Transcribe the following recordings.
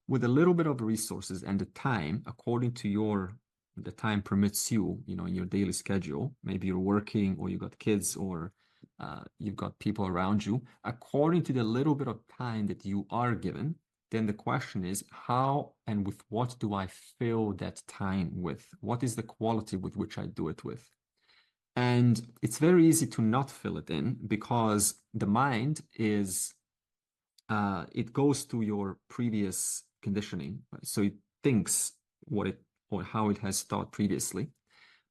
With a little bit of resources and the time, according to the time permits you, in your daily schedule, maybe you're working or you got kids or you've got people around you, according to the little bit of time that you are given, then the question is how and with what do I fill that time with? What is the quality with which I do it with? And it's very easy to not fill it in because the mind it goes to your previous conditioning. Right? So it thinks what it or how it has thought previously.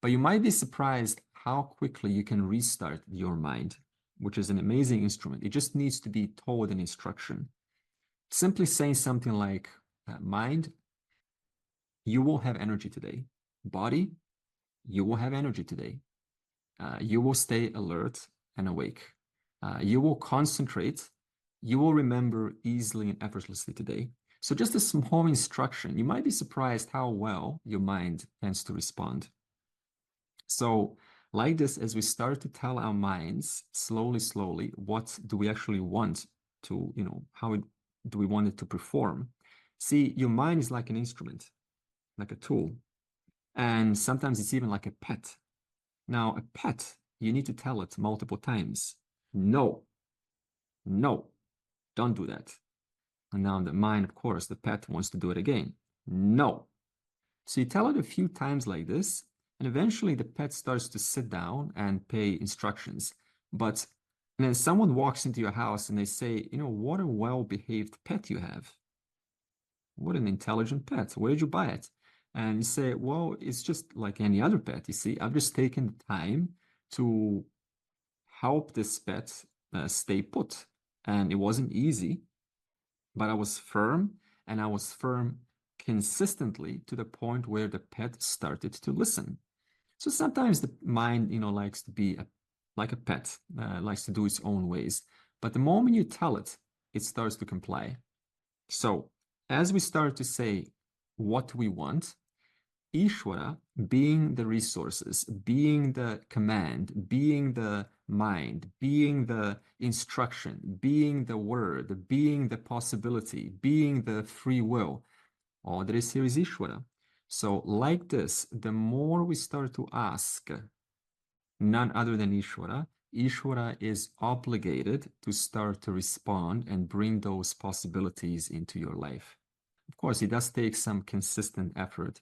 But you might be surprised how quickly you can restart your mind, which is an amazing instrument. It just needs to be told an instruction. Simply saying something like, mind, you will have energy today. Body, you will have energy today. You will stay alert and awake. You will concentrate. You will remember easily and effortlessly today. So just a small instruction, you might be surprised how well your mind tends to respond. So like this, as we start to tell our minds slowly, slowly, what do we actually want to, do we want it to perform? See, your mind is like an instrument, like a tool. And sometimes it's even like a pet. Now, a pet, you need to tell it multiple times. No, no, don't do that. And now the mind, of course, the pet wants to do it again. No. So you tell it a few times like this, and eventually the pet starts to sit down and pay instructions. But and then someone walks into your house and they say, what a well-behaved pet you have. What an intelligent pet. Where did you buy it? And you say, well, it's just like any other pet. You see, I've just taken the time to help this pet stay put. And it wasn't easy, but I was firm, and I was firm consistently to the point where the pet started to listen. So sometimes the mind, likes to be like a pet, likes to do its own ways. But the moment you tell it, it starts to comply. So as we start to say what we want, Ishvara being the resources, being the command, being the mind, being the instruction, being the word, being the possibility, being the free will, all that is here is Ishvara. So like this, the more we start to ask none other than Ishvara, Ishvara is obligated to start to respond and bring those possibilities into your life. Of course, it does take some consistent effort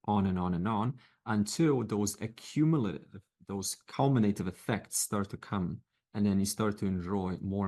on and on and on until those accumulative, those culminative effects start to come, and then you start to enjoy more